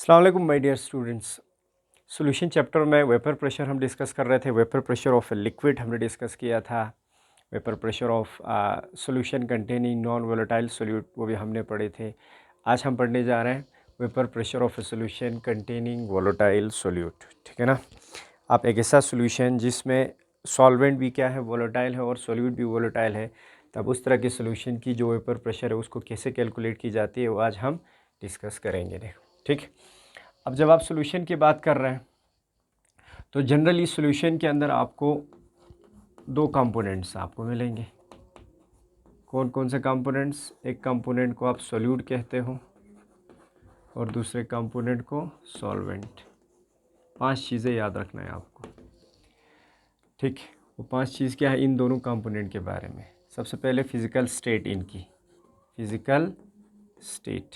अस्सलाम वालेकुम my dear students. Solution chapter में वेपर प्रेशर हम डिस्कस कर रहे थे। वेपर प्रेशर ऑफ लिक्विड हमने डिस्कस किया था। Vapour pressure of solution containing non volatile solute वो भी हमने पढ़े थे। आज हम पढ़ने जा रहे हैं vapour pressure of A solution containing volatile solute. ठीक है ना। आप एक ऐसा सॉल्यूशन जिसमें सॉल्वेंट भी क्या है, वोलेटाइल है, और सॉल्यूट भी वोलेटाइल है, तब उस तरह के सॉल्यूशन की जो वेपर प्रेशर है उसको कैसे कैलकुलेट की जाती है वो आज हम डिस्कस करेंगे। देखो ठीक। अब जब आप सॉल्यूशन की बात कर रहे हैं तो जनरली सॉल्यूशन के अंदर आपको दो कंपोनेंट्स आपको मिलेंगे। कौन कौन से कंपोनेंट्स? एक कंपोनेंट को आप सॉल्यूट कहते हो और दूसरे कंपोनेंट को सॉल्वेंट। 5 चीज़ें याद रखना है आपको। ठीक, वो 5 चीज़ क्या है इन दोनों कंपोनेंट के बारे में? सबसे पहले फिज़िकल स्टेट इनकी, फिज़िकल स्टेट,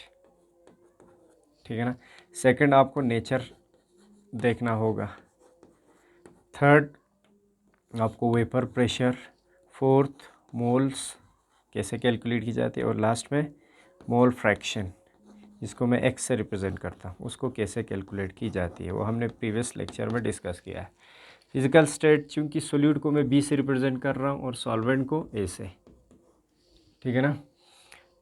ठीक है ना। सेकंड आपको नेचर देखना होगा। थर्ड आपको वेपर प्रेशर। फोर्थ मोल्स कैसे कैलकुलेट की जाती है, और लास्ट में मोल फ्रैक्शन, जिसको मैं एक्स से रिप्रेजेंट करता हूँ, उसको कैसे कैलकुलेट की जाती है वो हमने प्रीवियस लेक्चर में डिस्कस किया है। फिज़िकल स्टेट, चूँकि सोल्यूट को मैं बी से रिप्रेजेंट कर रहा हूँ और सॉल्वेंट को ए से, ठीक है ना।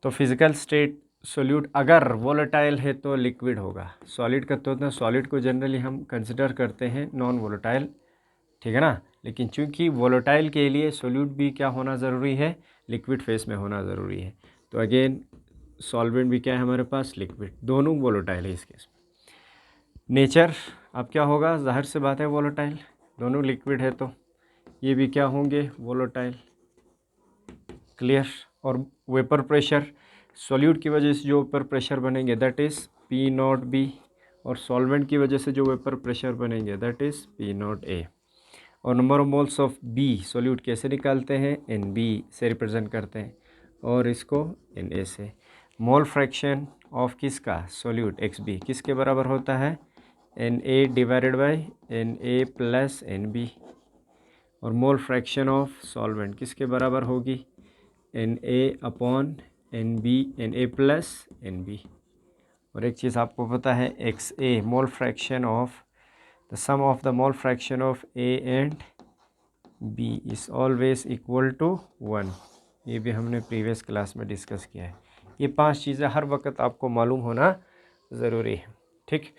तो फिज़िकल स्टेट, सोल्यूट अगर वोलेटाइल है तो लिक्विड होगा। सॉलिड का तो सॉलिड को जनरली हम कंसिडर करते हैं नॉन वोलेटाइल, ठीक है ना। लेकिन चूंकि वोलेटाइल के लिए सोल्यूट भी क्या होना ज़रूरी है, लिक्विड फेस में होना ज़रूरी है। तो अगेन सॉल्वेंट भी क्या है हमारे पास, लिक्विड, दोनों वोलेटाइल है इस केस में। नेचर अब क्या होगा, जाहिर से बात है वोलेटाइल, दोनों लिक्विड है तो ये भी क्या होंगे, वोलेटाइल, क्लियर। और वेपर प्रेशर, सॉल्यूट की वजह से जो वेपर प्रेशर बनेंगे that is P not B, और सॉल्वेंट की वजह से जो वेपर प्रेशर बनेंगे that is P not A. और number of moles of B solute कैसे निकालते हैं, एन बी से रिप्रेजेंट करते हैं, और इसको एन ए से। मोल फ्रैक्शन ऑफ किसका, सॉल्यूट एक्स बी, किसके बराबर होता है, N A divided by N A plus N B. और मोल फ्रैक्शन ऑफ सॉल्वेंट किसके बराबर होगी, N A upon N B, N A plus N B. और एक चीज़ आपको पता है, X A mole fraction of the sum of the mole fraction of A and B is always equal to 1। ये भी हमने प्रीवियस क्लास में डिस्कस किया है। ये 5 चीज़ें हर वक्त आपको मालूम होना ज़रूरी है, ठीक।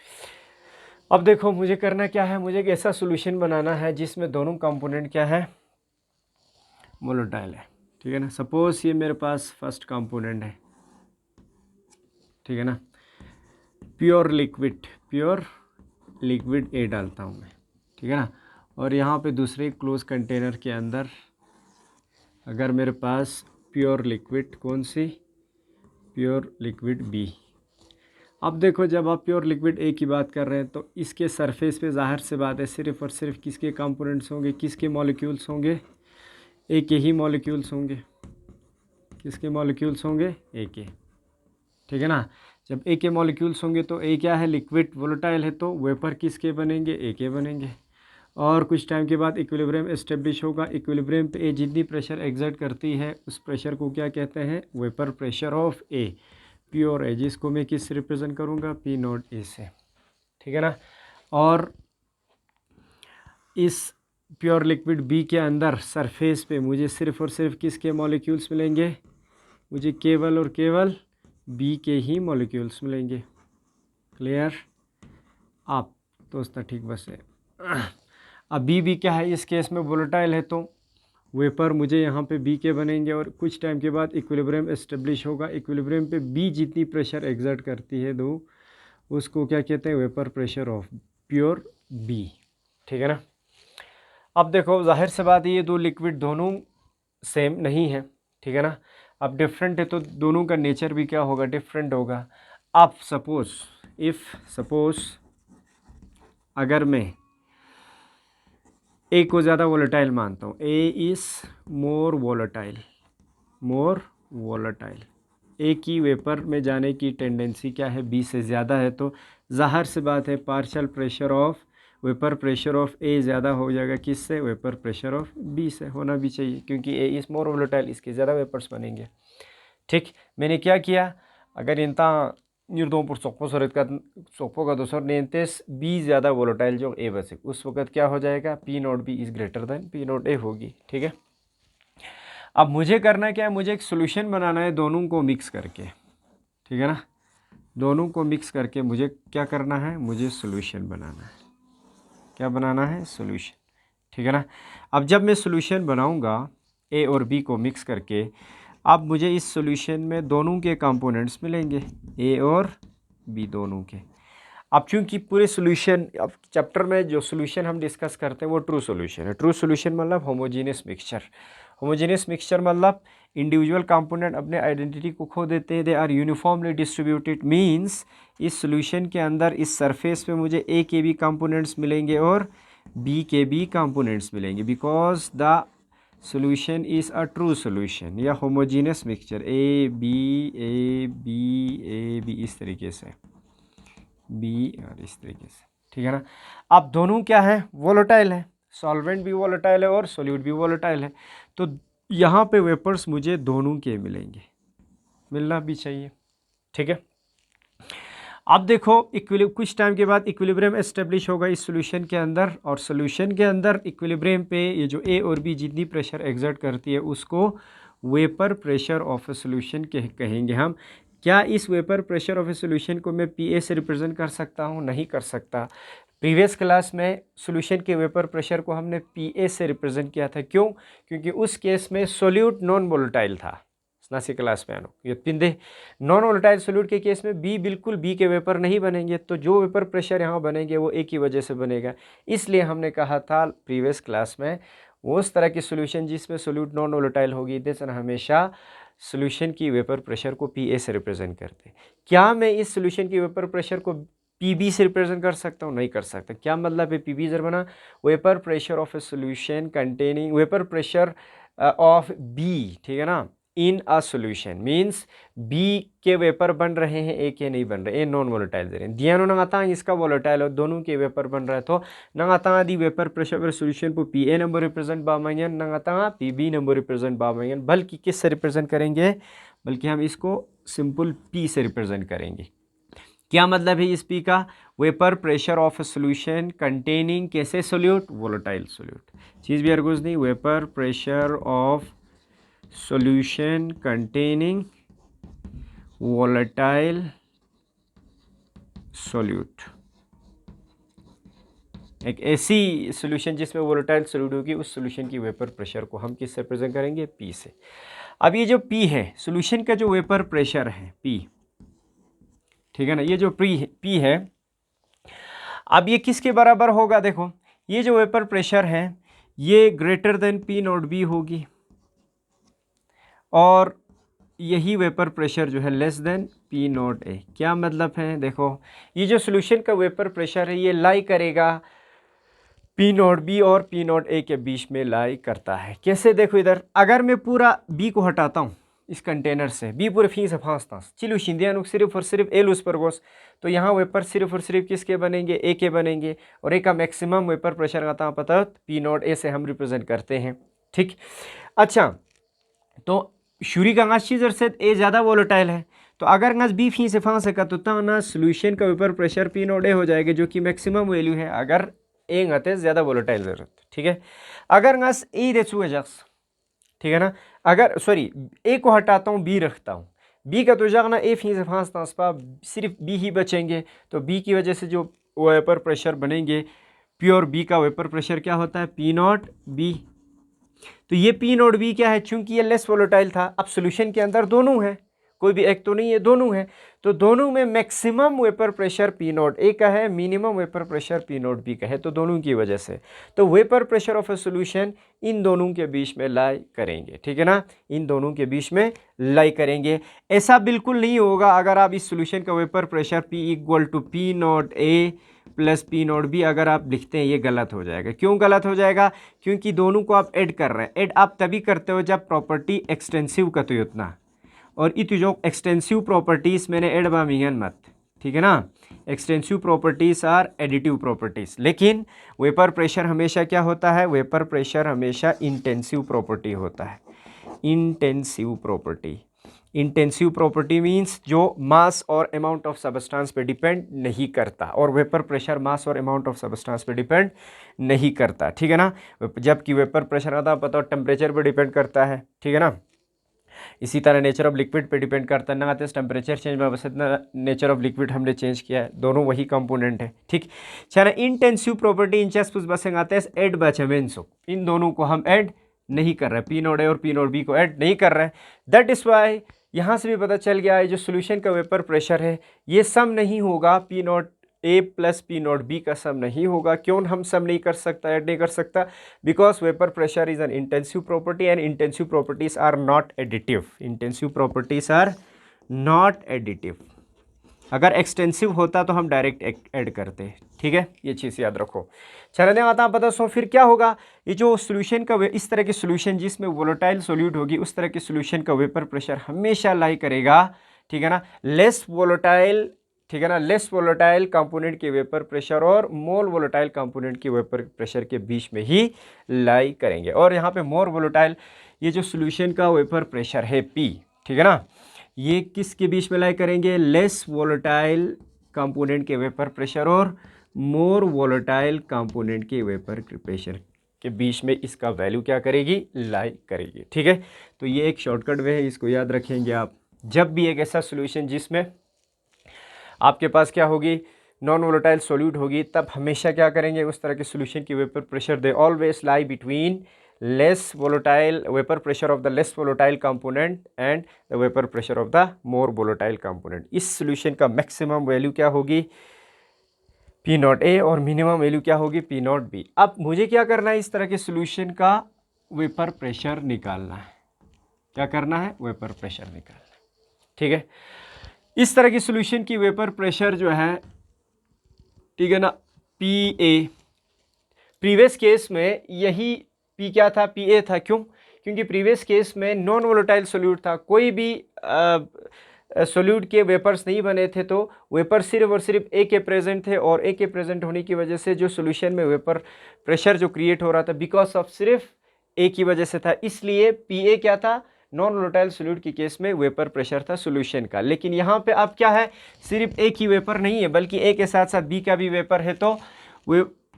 अब देखो मुझे करना क्या है, मुझे एक ऐसा सॉल्यूशन बनाना है जिसमें दोनों कंपोनेंट क्या है, वोलेटाइल है, ठीक है ना। सपोज ये मेरे पास फर्स्ट कंपोनेंट है, ठीक है ना। प्योर लिक्विड ए डालता हूँ मैं, ठीक है ना। और यहाँ पे दूसरे क्लोज कंटेनर के अंदर अगर मेरे पास प्योर लिक्विड, कौन सी, प्योर लिक्विड बी। अब देखो जब आप प्योर लिक्विड ए की बात कर रहे हैं तो इसके सरफेस पे जाहिर से बात है सिर्फ और सिर्फ किसके कंपोनेंट्स होंगे, किसके मॉलिक्यूल्स होंगे, ए के ही मॉलिक्यूल्स होंगे। किसके मॉलिक्यूल्स होंगे, ए के, ठीक है ना। जब ए के मॉलिक्यूल्स होंगे तो ए क्या है, लिक्विड वोलेटाइल है, तो वेपर किसके बनेंगे, ए के बनेंगे। और कुछ टाइम के बाद इक्विलिब्रियम एस्टेब्लिश होगा। इक्विलिब्रियम पे ए जितनी प्रेशर एग्जर्ट करती है उस प्रेशर को क्या कहते हैं, vapour pressure of A, pure A, जिसको मैं किस से रिप्रेजेंट करूँगा, पी नॉट ए से, ठीक है ना। और इस प्योर लिक्विड बी के अंदर सरफेस पे मुझे सिर्फ और सिर्फ किसके मॉलिक्यूल्स मिलेंगे, मुझे केवल और केवल बी के ही मॉलिक्यूल्स मिलेंगे, क्लियर। आप दोस्त ठीक बस है। अब बी भी क्या है, इस केस में वोलेटाइल है तो वेपर मुझे यहाँ पे बी के बनेंगे, और कुछ टाइम के बाद इक्विलिब्रियम एस्टेब्लिश होगा। इक्विलिब्रियम पे बी जितनी प्रेशर एग्जर्ट करती है दो, उसको क्या कहते हैं, vapour pressure of pure B, ठीक है ना। अब देखो जाहिर से बात है ये दो लिक्विड दोनों सेम नहीं है, ठीक है ना। अब डिफरेंट है तो दोनों का नेचर भी क्या होगा, डिफरेंट होगा। अब सपोज अगर मैं ए को ज़्यादा वोलेटाइल मानता हूँ, ए इज़ मोर वोलेटाइल, ए की वेपर में जाने की टेंडेंसी क्या है, बी से ज़्यादा है, तो ज़ाहिर सी बात है partial pressure of vapour pressure of A ज़्यादा हो जाएगा किससे, वेपर प्रेशर ऑफ बी से, होना भी चाहिए क्योंकि ए इज़ मोर वोलेटाइल, इसके ज़्यादा वेपर्स बनेंगे, ठीक। मैंने क्या किया, अगर इनता निर्दों पर सोपो सरित का सोपो का दोसर नेंतेस बी ज़्यादा वोलेटाइल जो ए बसे, उस वक्त क्या हो जाएगा, P not be is greater than P not a होगी। ठीक है, अब मुझे करना क्या है, मुझे एक सोल्यूशन बनाना है दोनों को मिक्स करके। ठीक है ना, दोनों को मिक्स करके मुझे क्या करना है, मुझे सोल्यूशन बनाना है। क्या बनाना है, सोल्यूशन। ठीक है ना, अब जब मैं सोल्यूशन बनाऊंगा ए और बी को मिक्स करके, अब मुझे इस सोल्यूशन में दोनों के कंपोनेंट्स मिलेंगे, ए और बी दोनों के। अब चूंकि पूरे सोल्यूशन, अब चैप्टर में जो सोल्यूशन हम डिस्कस करते हैं वो ट्रू सोल्यूशन है। ट्रू सोल्यूशन मतलब होमोजीनियस मिक्सचर। होमोजीनियस मिक्सचर मतलब इंडिविजुअल कंपोनेंट अपने आइडेंटिटी को खो देते हैं, they are uniformly distributed. Means इस सोल्यूशन के अंदर इस सरफेस पे मुझे ए के भी कंपोनेंट्स मिलेंगे और बी के भी कंपोनेंट्स मिलेंगे, because the solution is a true solution या होमोजीनियस मिक्सचर। ए बी इस तरीके से, बी और इस तरीके से। ठीक है ना, अब दोनों क्या है, वोलेटाइल है, सॉल्वेंट भी वोलेटाइल है और सोल्यूट भी वोलेटाइल है। तो यहाँ पे वेपर्स मुझे दोनों के मिलेंगे, मिलना भी चाहिए। ठीक है, अब देखो कुछ टाइम के बाद इक्विलिब्रियम एस्टेब्लिश होगा इस सोल्यूशन के अंदर, और सोल्यूशन के अंदर इक्विलिब्रियम पे ये जो ए और बी जितनी प्रेशर एग्जर्ट करती है उसको vapour pressure of a solution कहेंगे हम। क्या इस vapour pressure of a solution को मैं पी ए से रिप्रेजेंट कर सकता हूँ? नहीं कर सकता। प्रीवियस क्लास में सोल्यूशन के वेपर प्रेशर को हमने पी ए से रिप्रेजेंट किया था। क्यों? क्योंकि उस केस में सोल्यूट नॉन वोलेटाइल था। स्नासी क्लास में आनो ये पिंदे नॉन वोलेटाइल सोल्यूट के केस में बी बिल्कुल बी के वेपर नहीं बनेंगे, तो जो वेपर प्रेशर यहाँ बनेंगे वो ए की वजह से बनेगा। इसलिए हमने कहा था प्रीवियस क्लास में, उस तरह की सोल्यूशन जिसमें सोल्यूट नॉन वोलेटाइल होगी देन हमेशा सोल्यूशन की वेपर प्रेशर को पी ए से रिप्रेजेंट करते। क्या मैं इस सोल्यूशन की वेपर प्रेशर को पी बी से रिप्रेजेंट कर सकता हूँ? नहीं कर सकता। क्या मतलब है पी बी जर बना, vapour pressure of A solution containing vapour pressure of B. ठीक है ना, in a solution means B के वेपर बन रहे हैं, ए के नहीं बन रहे, ए नॉन वोलेटाइल दे रहे हैं। दिया नंगाता इसका वोलेटाइल और दोनों के वेपर बन रहा है, तो नंगाता दी वेपर प्रेशर सोल्यूशन को पी ए नंबर रिप्रेजेंट बामंगन, नंगाता पी बी नंबर रिप्रेजेंट बामंगन। बल्कि किस से रिप्रेजेंट करेंगे, बल्कि हम इसको सिंपल पी से रिप्रेजेंट करेंगे। क्या मतलब है इस पी का, vapour pressure of A solution containing कैसे सोल्यूट, वोलेटाइल सोल्यूट। चीज़ भी अर्गुज नहीं, vapour pressure of solution containing volatile solute। एक ऐसी सॉल्यूशन जिसमें वोलेटाइल सोल्यूट होगी, उस सॉल्यूशन की वेपर प्रेशर को हम किससे रिप्रेजेंट करेंगे, पी से। अब ये जो पी है सॉल्यूशन का जो वेपर प्रेशर है पी, ठीक है ना, ये जो पी है, अब ये किसके बराबर होगा? देखो ये जो वेपर प्रेशर है ये greater than P not be होगी, और यही वेपर प्रेशर जो है less than P not a. क्या मतलब है? देखो ये जो सॉल्यूशन का वेपर प्रेशर है ये लाई करेगा पी नॉट बी और पी नॉट ए के बीच में लाई करता है। कैसे? देखो इधर अगर मैं पूरा बी को हटाता हूँ इस कंटेनर से, बी पूरे फी से फांसता चिलू शिंदिया सिर्फ और सिर्फ ए लूस पर गोस, तो यहाँ वेपर सिर्फ और सिर्फ किसके बनेंगे, ए के बनेंगे, और ए का मैक्सिमम वेपर प्रेशर आता है पता पी नॉट ए से हम रिप्रेजेंट करते हैं। ठीक, अच्छा तो शुरी का चीज़ से ए ज़्यादा वोलेटाइल है, तो अगर नस बी फी से फांस सका तो ना सोल्यूशन का vapour pressure P not a हो जाएगा जो कि मैक्सिमम वैल्यू है अगर ए ngते ज़्यादा वोलेटाइल ज़रूरत। ठीक है, अगर नस ए दे चुए जख्स, ठीक है ना, अगर सॉरी ए को हटाता हूँ बी रखता हूँ, बी का तो जगना ए फी से फांसता पा सिर्फ बी ही बचेंगे, तो बी की वजह से जो वेपर प्रेशर बनेंगे प्योर बी का वेपर प्रेशर क्या होता है, पी नॉट बी। तो ये पी नॉट बी क्या है, चूंकि ये लेस वोलेटाइल था, अब सॉल्यूशन के अंदर दोनों है, कोई भी एक तो नहीं है, दोनों है, तो दोनों में maximum vapour pressure P not a का है, minimum vapour pressure P not be का है, तो दोनों की वजह से तो vapour pressure of A solution in दोनों के बीच में लाई करेंगे। ठीक है ना, इन दोनों के बीच में लाई करेंगे। ऐसा बिल्कुल नहीं होगा अगर आप इस सॉल्यूशन का vapour pressure P equal to P not A plus P not B अगर आप लिखते हैं, ये गलत हो जाएगा। क्यों गलत हो जाएगा? क्योंकि दोनों को आप ऐड कर रहे हैं। ऐड आप तभी करते हो जब प्रॉपर्टी एक्सटेंसिव का तो उतना, और इत जो एक्सटेंसिव प्रॉपर्टीज़ मैंने ऐड बामिंगन मत, ठीक है ना, extensive properties are additive properties. लेकिन वेपर प्रेशर हमेशा क्या होता है, वेपर प्रेशर हमेशा इंटेंसिव प्रॉपर्टी होता है, intensive property. Intensive property means जो मास और अमाउंट ऑफ सबस्टेंस पे डिपेंड नहीं करता, और वेपर प्रेशर मास और अमाउंट ऑफ सबस्टेंस पे डिपेंड नहीं करता, ठीक है ना। जबकि वेपर प्रेशर आता पता हो टेम्परेचर पे डिपेंड करता है, ठीक है ना। इसी तरह नेचर ऑफ लिक्विड पे डिपेंड करता है ना, आते टेम्परेचर चेंज में बस इतना नेचर ऑफ लिक्विड हमने चेंज किया है, दोनों वही कंपोनेंट है, ठीक। चलो इंटेंसिव प्रॉपर्टी इंचेस पुस बसेंगे आते हैं एड बैचमेंसो, इन दोनों को हम ऐड नहीं कर रहे हैं, पी नोट ए और पी नोट बी को ऐड नहीं कर रहे हैं। दैट इज वाई यहाँ से भी पता चल गया है जो सोल्यूशन का वेपर प्रेशर है ये सम नहीं होगा, पी नोट ए प्लस पी नोट बी का सम नहीं होगा। क्यों हम सम नहीं कर सकता, ऐड नहीं कर सकता? Because vapour pressure is an intensive property and intensive properties are not additive. Intensive properties are not additive. अगर एक्सटेंसिव होता तो हम डायरेक्ट ऐड करते, ठीक है, ये चीज़ याद रखो। चलने आता पता सो फिर क्या होगा, ये जो सोल्यूशन का इस तरह के सोल्यूशन जिसमें वोलेटाइल सोल्यूट होगी उस तरह के सोल्यूशन का वेपर प्रेशर हमेशा लाई करेगा, ठीक है ना, लेस वोलेटाइल, ठीक है ना, लेस वोलेटाइल कंपोनेंट के वेपर प्रेशर और मोर वोलेटाइल कंपोनेंट के वेपर प्रेशर के बीच में ही लाई करेंगे। और यहाँ पे मोर वोलेटाइल ये जो सोल्यूशन का वेपर प्रेशर है P, ठीक है ना, ये किसके बीच में लाई करेंगे, लेस वोलेटाइल कंपोनेंट के वेपर प्रेशर और मोर वोलेटाइल कंपोनेंट के वेपर प्रेशर के बीच में इसका वैल्यू क्या करेगी, लाई करेगी, ठीक है। तो ये एक शॉर्टकट वे है, इसको याद रखेंगे आप। जब भी एक ऐसा सोल्यूशन जिसमें आपके पास क्या होगी, नॉन वोलेटाइल सोल्यूट होगी, तब हमेशा क्या करेंगे, उस तरह के सोल्यूशन की vapour pressure they always lie between less volatile vapour pressure of the less volatile component and the vapour pressure of the more volatile component. इस सोल्यूशन का मैक्सिमम वैल्यू क्या होगी, पी नॉट ए, और minimum value क्या होगी, P not be. अब मुझे क्या करना है, इस तरह के सोल्यूशन का वेपर प्रेशर निकालना है। क्या करना है, वेपर प्रेशर निकालना है, ठीक है। इस तरह की सोल्यूशन की वेपर प्रेशर जो है, ठीक है ना, पी ए, प्रीवियस केस में यही पी क्या था, पी ए था। क्यों? क्योंकि प्रीवियस केस में नॉन वोलेटाइल सोल्यूट था, कोई भी सोल्यूट के वेपर्स नहीं बने थे, तो वेपर सिर्फ और सिर्फ ए के प्रेजेंट थे, और ए के प्रेजेंट होने की वजह से जो सोल्यूशन में वेपर प्रेशर जो क्रिएट हो रहा था बिकॉज ऑफ सिर्फ ए की वजह से था, इसलिए पी ए क्या था, नॉन वोलेटाइल सोल्यूट के केस में वेपर प्रेशर था सोल्यूशन का। लेकिन यहाँ पे अब क्या है, सिर्फ ए की वेपर नहीं है बल्कि ए के साथ साथ बी का भी वेपर है, तो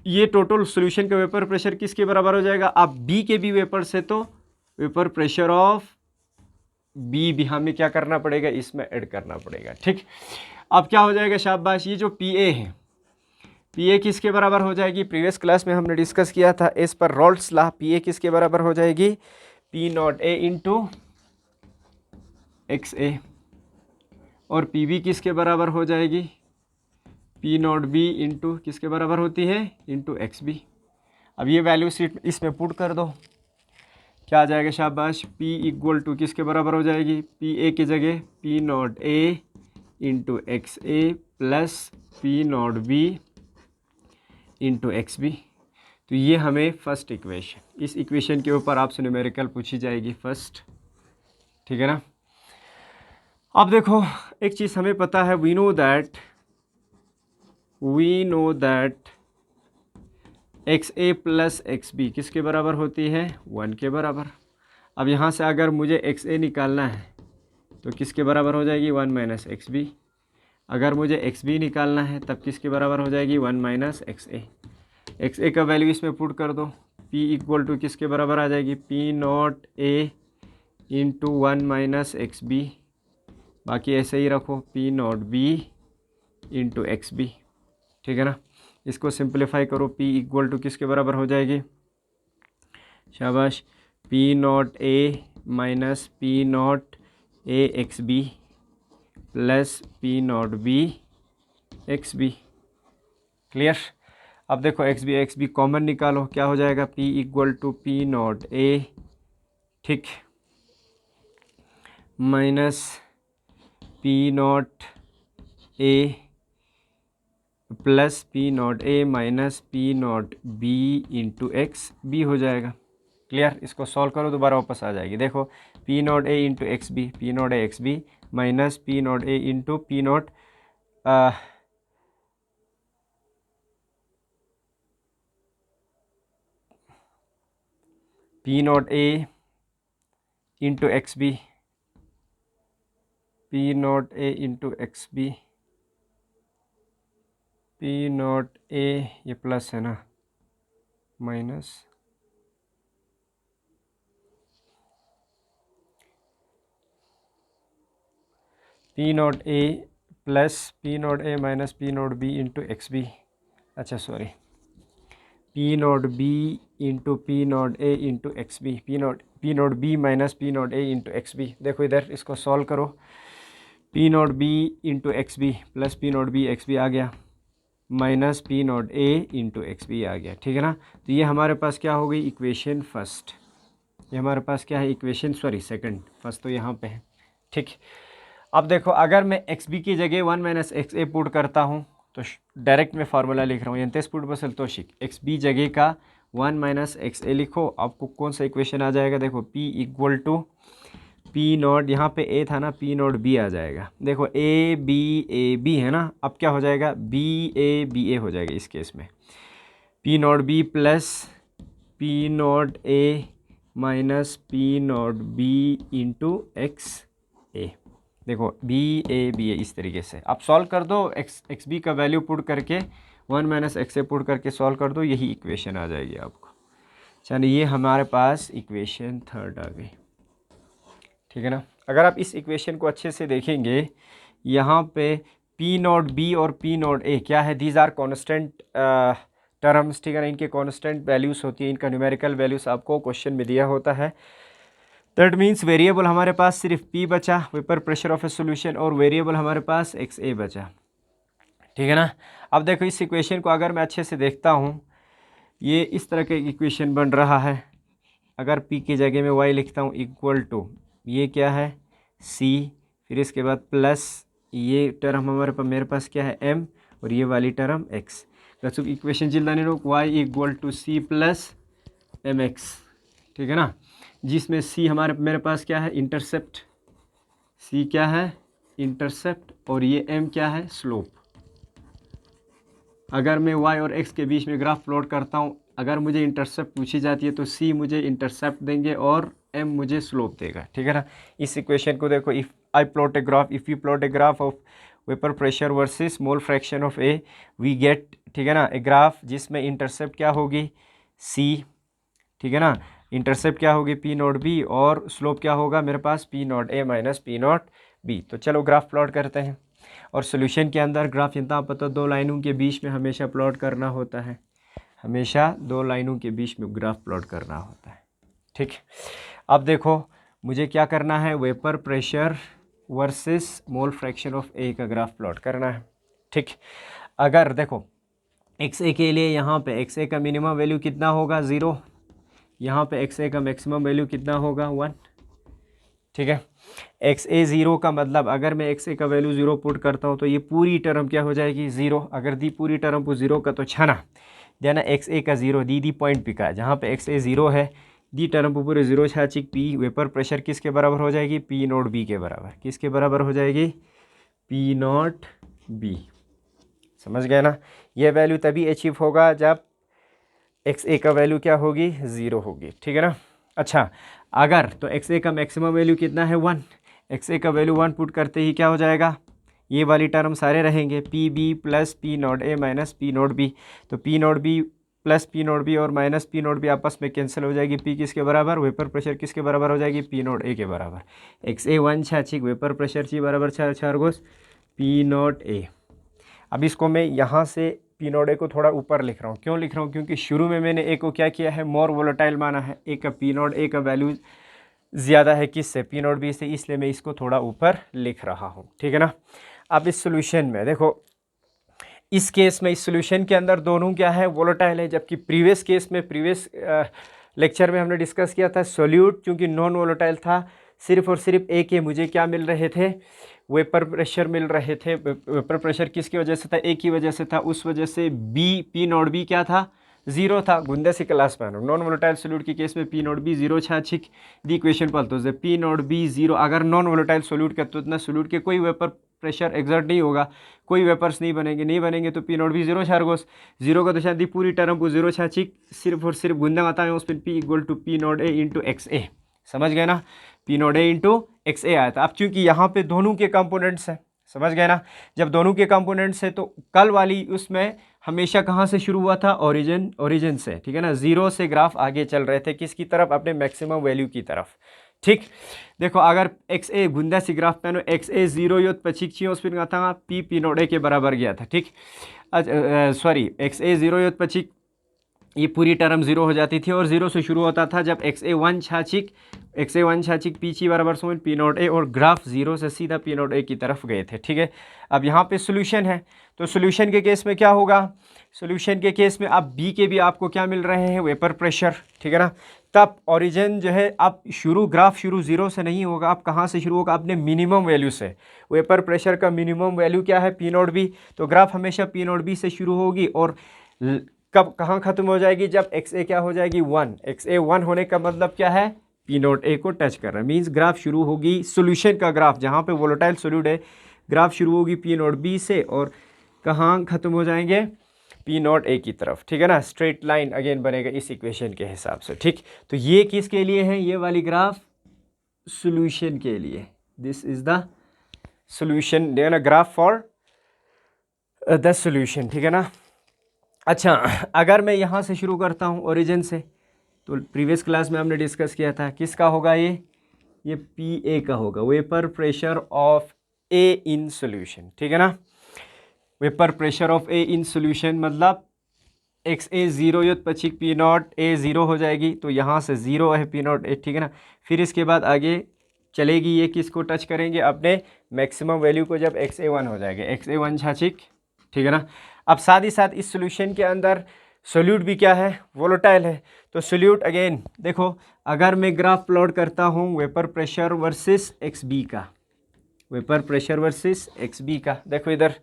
ये टोटल सोल्यूशन का वेपर प्रेशर किसके बराबर हो जाएगा, अब बी के भी वेपर से, तो वेपर प्रेशर ऑफ बी भी हमें क्या करना पड़ेगा, इसमें ऐड करना पड़ेगा, ठीक। अब क्या हो जाएगा, शाबाश, ये जो पी ए है, पी ए किसके बराबर हो जाएगी, प्रीवियस क्लास में हमने डिस्कस किया था as per रॉल्ट्स law, P A किसके बराबर हो जाएगी, P not A into X A, और पी बी किसके बराबर हो जाएगी, पी नॉट बी इंटू किसके बराबर होती है, इंटू एक्स बी। अब ये वैल्यू सीट इसमें पुट कर दो, क्या आ जाएगा, शाबाश, P इक्वल टू किसके बराबर हो जाएगी, पी ए की जगह P not A into X A plus P not B into X B. तो ये हमें फर्स्ट इक्वेशन, इस इक्वेशन के ऊपर आपसे न्यूमेरिकल पूछी जाएगी फर्स्ट, ठीक है ना। अब देखो एक चीज़ हमें पता है, we know that X A plus X B किसके बराबर होती है, 1 के बराबर। अब यहाँ से अगर मुझे एक्स ए निकालना है तो किसके बराबर हो जाएगी, 1 माइनस एक्स बी। अगर मुझे एक्स बी निकालना है तब किसके बराबर हो जाएगी, 1 माइनस एक्स ए। एक्स ए का वैल्यू इसमें पुट कर दो, पी इक्वल टू किसके बराबर आ जाएगी, P not A into 1 minus X B, बाकी ऐसे ही रखो, P not B into X B, ठीक है ना। इसको सिंप्लीफाई करो, P इक्वल टू किसके बराबर हो जाएगी, शाबाश, P naught A minus P not A X B plus P not B X B. Clear? अब देखो एक्स बी कॉमन निकालो, क्या हो जाएगा, P equal to P not A, ठीक, minus P not A plus P not A minus P not B into X B हो जाएगा। Clear? इसको सॉल्व करो, दोबारा वापस आ जाएगी। देखो P not A into X B, P not A X B minus P not A into P nought P not A into X B P not A into X B, P not A ये plus है ना, minus P not A plus P not A minus P not B into X B, अच्छा sorry, P not B into P not A into X B, P not be minus P not A into X B. देखो इधर इसको solve करो, P not B into X B plus P not B X B आ गया, minus P not A into X B आ गया, ठीक है ना। तो ये हमारे पास क्या हो गई, इक्वेशन फर्स्ट। ये हमारे पास क्या है, इक्वेशन सॉरी सेकंड, फर्स्ट तो यहाँ पे है, ठीक। अब देखो अगर मैं एक्स बी की जगह 1 माइनस एक्स ए पुट करता हूँ तो डायरेक्ट मैं फार्मूला लिख रहा हूँ, एंतेस पुट बसल तो शिक एक्स बी जगह का 1 माइनस एक्स ए लिखो, आपको कौन सा इक्वेशन आ जाएगा, देखो P equal to P naught, यहाँ पे ए था ना, पी नॉट बी आ जाएगा। देखो ए बी है ना, अब क्या हो जाएगा, बी ए हो जाएगा इस केस में, P not B plus P not A minus P not B into X A. देखो बी ए इस तरीके से आप सॉल्व कर दो, एक्स बी का वैल्यू पुट करके 1 माइनस एक्स ए पुट करके सॉल्व कर दो, यही इक्वेशन आ जाएगी आपको। चलिए ये हमारे पास इक्वेशन थर्ड आ गई, ठीक है ना। अगर आप इस इक्वेशन को अच्छे से देखेंगे, यहाँ पे पी नॉट बी और पी नॉट ए क्या है, दीज आर कॉन्स्टेंट टर्म्स, ठीक है ना, इनके कॉन्स्टेंट वैल्यूज़ होती है, इनका न्यूमेरिकल वैल्यूज़ आपको क्वेश्चन में दिया होता है। दैट मीन्स वेरिएबल हमारे पास सिर्फ P बचा, vapour pressure of a solution, और वेरिएबल हमारे पास XA बचा, ठीक है ना। अब देखो इस इक्वेशन को अगर मैं अच्छे से देखता हूँ, ये इस तरह का इक्वेशन बन रहा है। अगर P की जगह में Y लिखता हूँ इक्वल टू, ये क्या है C, फिर इसके बाद प्लस ये टर्म हमारे पास, मेरे पास क्या है M, और ये वाली टर्म X। तो इक्वेशन जिल्दानी लोग Y equal to C plus MX, ठीक है ना, जिसमें C हमारे मेरे पास क्या है, इंटरसेप्ट, C क्या है इंटरसेप्ट, और ये M क्या है स्लोप। अगर मैं Y और X के बीच में ग्राफ प्लॉट करता हूँ, अगर मुझे इंटरसेप्ट पूछी जाती है तो C मुझे इंटरसेप्ट देंगे और M मुझे स्लोप देगा, ठीक है ना। इस इक्वेशन को देखो, if I plot a graph, if you plot a graph of vapour pressure versus mole fraction of A, we get, ठीक है ना, ए ग्राफ जिसमें इंटरसेप्ट क्या होगी C, ठीक है ना, इंटरसेप्ट क्या होगी पी नॉट बी, और स्लोप क्या होगा मेरे पास P not A minus P not B. तो चलो ग्राफ प्लॉट करते हैं, और सोल्यूशन के अंदर ग्राफ इतना पता, दो लाइनों के बीच में हमेशा प्लॉट करना होता है, हमेशा दो लाइनों के बीच में ग्राफ प्लॉट करना होता है, ठीक। अब देखो मुझे क्या करना है, vapour pressure versus mole fraction of A का ग्राफ प्लॉट करना है, ठीक। अगर देखो एक्स ए के लिए यहाँ पे एक्स ए का मिनिमम वैल्यू कितना होगा 0, यहाँ पे एक्स ए का मैक्सिमम वैल्यू कितना होगा 1, ठीक है। एक्स ए 0 का मतलब अगर मैं एक्स ए का वैल्यू 0 पुट करता हूँ तो ये पूरी टर्म क्या हो जाएगी 0। अगर दी पूरी टर्म को 0 का तो छना देना एक्स ए का 0 दी पॉइंट पिका, जहाँ पे एक्स ए 0 है दी टर्म पर पूरे 0 छाचिक पी वेपर प्रेशर किसके बराबर हो जाएगी, पी नॉट बी के बराबर। किसके बराबर हो जाएगी, पी नॉट बी। समझ गए ना, ये वैल्यू तभी अचीव होगा जब एक्स ए का वैल्यू क्या होगी 0 होगी, ठीक है ना। अच्छा अगर तो एक्स ए का मैक्सिमम वैल्यू कितना है 1, एक्स ए का वैल्यू 1 पुट करते ही क्या हो जाएगा, ये वाली टर्म सारे रहेंगे P B plus P not A minus P not B. तो P not B plus P not B और माइनस पी नॉट बी आपस में कैंसिल हो जाएगी, पी किसके बराबर, वेपर प्रेशर किसके बराबर हो जाएगी, पी नॉट ए के बराबर। एक्स ए 1 छाछिक वेपर प्रेशर ची बराबर छार गोस पी नॉट ए। अब इसको मैं यहाँ से पी नॉट ए को थोड़ा ऊपर लिख रहा हूँ, क्यों लिख रहा हूँ, क्योंकि शुरू में मैंने ए को क्या किया है मोर वोलेटाइल माना है, ए का पी नॉट ए का वैल्यू ज़्यादा है किससे, पी नॉट बी से, इसलिए मैं इसको थोड़ा ऊपर लिख रहा हूँ, ठीक है ना। अब इस सोल्यूशन में देखो, इस केस में इस सोल्यूशन के अंदर दोनों क्या है वोलेटाइल है, जबकि प्रीवियस केस में प्रीवियस लेक्चर में हमने डिस्कस किया था सोल्यूट चूँकि नॉन वोलेटाइल था, सिर्फ और सिर्फ ए के मुझे क्या मिल रहे थे, वेपर प्रेशर मिल रहे थे। वेपर प्रेशर किसकी वजह से था, ए की वजह से था, उस वजह से बी पी नॉट बी क्या था 0 था। गुंदे से क्लास पानो नॉन वोलेटाइल सोल्यूट के केस में पी नॉट बी 0 छाछिक दी इक्वेशन पालतो से पी नॉट बी 0। अगर नॉन वोलेटाइल सोल्यूट का तो इतना सोल्यूट के कोई वेपर प्रेशर एग्जर्ट नहीं होगा, कोई वेपर्स नहीं बनेंगे तो पी नॉट बी 0 छार गोस 0 का तो शायद पूरी टर्म को 0 छाछिक सिर्फ और सिर्फ गुंदा माता में उस पर P equal to P not A into X A समझ गए ना, P not A into X A आया था। अब चूंकि यहाँ पे दोनों के कंपोनेंट्स हैं, समझ गए ना, जब दोनों के कंपोनेंट्स है तो कल वाली उसमें हमेशा कहाँ से शुरू हुआ था, ओरिजिन से, ठीक है ना, जीरो से ग्राफ आगे चल रहे थे किसकी तरफ, अपने मैक्सिमम वैल्यू की तरफ। ठीक, देखो अगर एक्स ए गुंदा सी ग्राफ पेनो एक्स ए जीरो योत पछिक छियो स्पिन था पी नॉट ए के बराबर गया था। ठीक, सॉरी एक्स ए जीरो योत पछिक ये पूरी टर्म जीरो हो जाती थी और जीरो से शुरू होता था जब एक्स ए वन छाछिक पी बराबर सोन पी नॉट ए, और ग्राफ जीरो से सीधा पी नॉट ए की तरफ गए थे। ठीक है, अब यहाँ पे सोल्यूशन है, तो सोल्यूशन के केस में क्या होगा, सोल्यूशन के केस में अब बी के भी आपको क्या मिल रहे हैं, वेपर प्रेशर। ठीक है ना, तब ओरिजिन जो है अब ग्राफ शुरू जीरो से नहीं होगा, अब कहाँ से शुरू होगा, अपने मिनिमम वैल्यू से। वेपर प्रेशर का मिनिमम वैल्यू क्या है, पी नॉट बी, तो ग्राफ हमेशा पी नॉट बी से शुरू होगी और कब कहाँ ख़त्म हो जाएगी, जब एक्स ए क्या हो जाएगी 1। एक्स ए 1 होने का मतलब क्या है, पी नॉट ए को टच कर रहा है, मीन्स ग्राफ शुरू होगी, सोल्यूशन का ग्राफ जहाँ पे वोलेटाइल सोल्यूट है, ग्राफ शुरू होगी पी नॉट बी से और कहाँ ख़त्म हो जाएंगे, पी नॉट ए की तरफ। ठीक है ना, स्ट्रेट लाइन अगेन बनेगा इस इक्वेशन के हिसाब से। ठीक, तो ये किसके लिए है, ये वाली ग्राफ सोल्यूशन के लिए, दिस इज द सोल्यूशन, देखा ना, ग्राफ फॉर द सोल्यूशन। ठीक है ना, अच्छा अगर मैं यहाँ से शुरू करता हूँ ओरिजिन से, तो प्रीवियस क्लास में हमने डिस्कस किया था किसका होगा, ये पी ए का होगा, vapour pressure of A in solution. ठीक है ना, vapour pressure of A in solution मतलब एक्स ए जीरो युत पछिक पी नॉट ए ज़ीरो हो जाएगी, तो यहाँ से ज़ीरो है पी नॉट ए। ठीक है ना, फिर इसके बाद आगे चलेगी, ये किसको टच करेंगे, अपने मैक्सिमम वैल्यू को, जब एक्स ए 1 हो जाएगा, एक्स ए 1 छाछिक। ठीक है ना, अब साथ ही साथ इस सोल्यूशन के अंदर सोल्यूट भी क्या है, वोलेटाइल है, तो सोल्यूट अगेन देखो, अगर मैं ग्राफ प्लॉट करता हूँ vapour pressure versus X B का, vapour pressure versus X B का, देखो इधर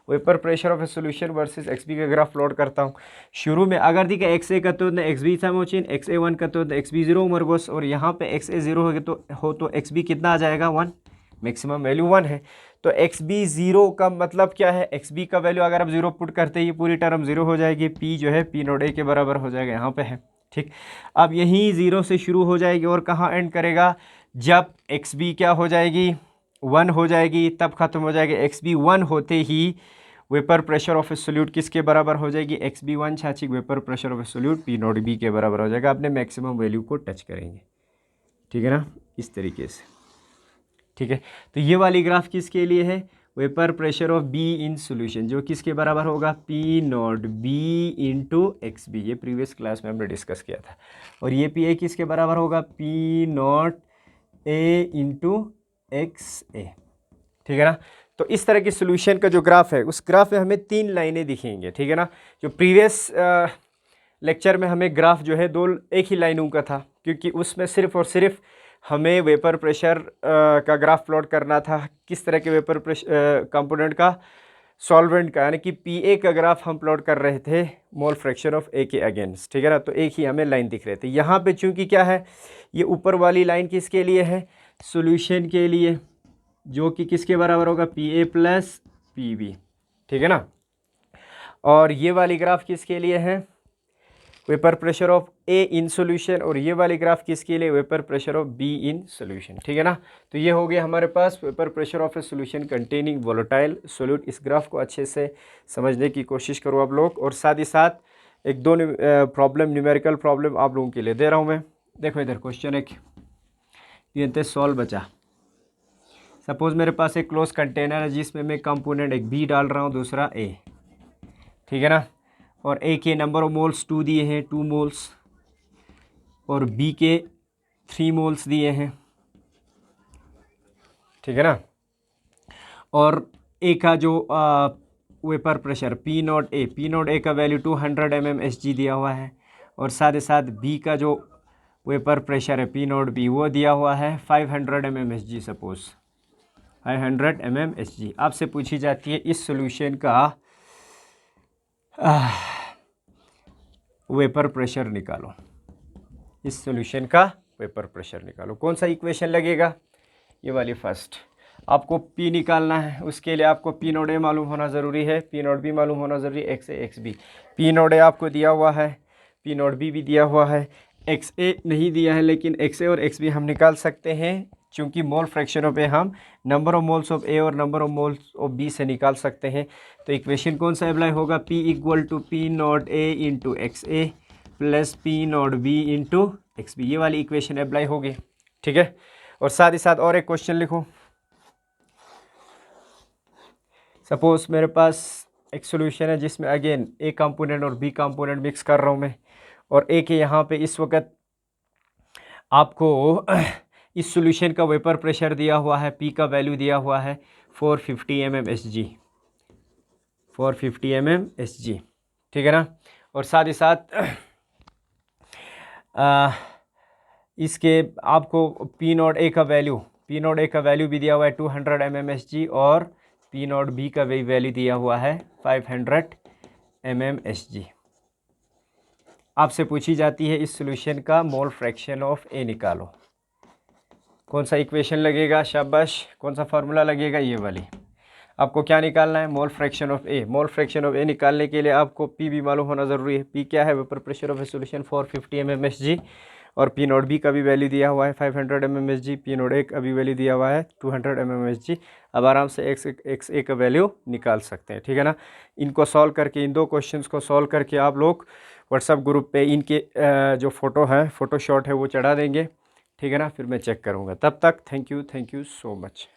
vapour pressure of A solution versus X B का ग्राफ प्लॉट करता हूँ। शुरू में अगर दिखे एक्स ए का तो एक्स बी था मोचिन, एक्स ए 1 का तो एक्स बी जीरो उमरगोस, और यहाँ पे एक्स ए जीरो हो तो एक्स बी कितना आ जाएगा 1, मैक्सिमम वैल्यू 1 है, तो एक्स बी ज़ीरो का मतलब क्या है, एक्स बी का वैल्यू अगर आप ज़ीरो पुट करते हैं ये पूरी टर्म ज़ीरो हो जाएगी, पी जो है पी नॉट ए के बराबर हो जाएगा, यहाँ पे है। ठीक, अब यहीं ज़ीरो से शुरू हो जाएगी और कहाँ एंड करेगा, जब एक्स बी क्या हो जाएगी 1 हो जाएगी, तब ख़त्म हो जाएगी। एक्स बी 1 होते ही vapour pressure of A solute किसके बराबर हो जाएगी, एक्स बी 1 छाछिक vapour pressure of A solute P not B के बराबर हो जाएगा, अपने मैक्सिमम वैल्यू को टच करेंगे। ठीक है ना, इस तरीके से। ठीक है, तो ये वाली ग्राफ किसके लिए है, vapour pressure of B in solution, जो किसके बराबर होगा, P not B into X B, ये प्रीवियस क्लास में हमने डिस्कस किया था। और ये पी ए किसके बराबर होगा, P not A into X A. ठीक है ना, तो इस तरह की सोल्यूशन का जो ग्राफ है, उस ग्राफ में हमें 3 लाइनें दिखेंगे। ठीक है ना, जो प्रीवियस लेक्चर में हमें ग्राफ जो है एक ही लाइनों का था, क्योंकि उसमें सिर्फ और सिर्फ हमें वेपर प्रेशर का ग्राफ प्लॉट करना था, किस तरह के वेपर प्रेशर कंपोनेंट का, सॉल्वेंट का, यानी कि पी ए का ग्राफ हम प्लॉट कर रहे थे मोल फ्रैक्शन ऑफ ए के अगेंस्ट। ठीक है ना, तो एक ही हमें लाइन दिख रहे थे। यहाँ पे चूंकि क्या है, ये ऊपर वाली लाइन किसके लिए है, सॉल्यूशन के लिए, जो कि किसके बराबर होगा, P A plus P B. ठीक है ना, और ये वाली ग्राफ किसके लिए है, vapour pressure of A in solution, और ये वाली ग्राफ किसके लिए, vapour pressure of B in solution. ठीक है ना, तो ये हो गया हमारे पास vapour pressure of A solution containing volatile solute. इस ग्राफ को अच्छे से समझने की कोशिश करो आप लोग, और साथ ही साथ एक दो प्रॉब्लम, न्यूमेरिकल प्रॉब्लम आप लोगों के लिए दे रहा हूँ मैं। देखो इधर क्वेश्चन एक ये सॉल्व बचा। सपोज मेरे पास एक क्लोज कंटेनर है जिसमें मैं कंपोनेंट एक बी डाल रहा हूँ, दूसरा ए। ठीक है ना, और ए के नंबर ऑफ मोल्स 2 दिए हैं, 2 मोल्स, और बी के 3 मोल्स दिए हैं। ठीक है ना, और ए का जो vapour pressure P not a का वैल्यू 200 mmHg दिया हुआ है, और साथ ही साथ बी का जो वेपर प्रेशर है पी नॉट बी वो दिया हुआ है 500 mmHg, सपोज 500 mmHg। आपसे पूछी जाती है इस सॉल्यूशन का वेपर प्रेशर निकालो, इस सॉल्यूशन का वेपर प्रेशर निकालो। कौन सा इक्वेशन लगेगा, ये वाली फर्स्ट। आपको P निकालना है, उसके लिए आपको P नॉट ए मालूम होना ज़रूरी है, P नॉट बी मालूम होना ज़रूरी है, X A X B. P naught A आपको दिया हुआ है, P नॉट बी भी दिया हुआ है, एक्स ए नहीं दिया है, लेकिन एक्स ए और एक्स बी हम निकाल सकते हैं, चूँकि मोल फ्रैक्शनों पे हम number of moles of A और number of moles of B से निकाल सकते हैं। तो इक्वेशन कौन सा अप्लाई होगा, P equal to P not A into X A plus P not B into X B, ये वाली इक्वेशन अप्लाई होगी। ठीक है, और साथ ही साथ और एक क्वेश्चन लिखो। सपोज मेरे पास एक सोल्यूशन है जिसमें अगेन ए कंपोनेंट और बी कंपोनेंट मिक्स कर रहा हूँ मैं, और ए के यहाँ पे इस वक्त आपको इस सॉल्यूशन का वेपर प्रेशर दिया हुआ है, पी का वैल्यू दिया हुआ है 450 mmHg, 450 mmHg, ठीक है ना। और साथ ही साथ इसके आपको पी नॉट ए का वैल्यू भी दिया हुआ है 200 mmHg, और पी नॉट बी का भी वैल्यू दिया हुआ है 500 mmHg। आपसे पूछी जाती है इस सॉल्यूशन का मोल फ्रैक्शन ऑफ ए निकालो। कौन सा इक्वेशन लगेगा, शाबाश, कौन सा फार्मूला लगेगा, ये वाली। आपको क्या निकालना है, mole fraction of A. Mole fraction of A निकालने के लिए आपको पी भी मालूम होना ज़रूरी है। पी क्या है, vapour pressure of A solution 450 mmHg, और पी नॉट बी का भी वैल्यू दिया हुआ है 500 mmHg, पी नॉट ए का भी वैल्यू दिया हुआ है 200 mmHg। अब आराम से एक्स ए का वैल्यू निकाल सकते हैं, ठीक है ना। इनको सॉल्व करके, इन दो क्वेश्चंस को सॉल्व करके आप लोग व्हाट्सएप ग्रुप पे इनके जो फ़ोटो है, फ़ोटो शॉट है, वो चढ़ा देंगे, ठीक है ना। फिर मैं चेक करूँगा। तब तक थैंक यू सो मच।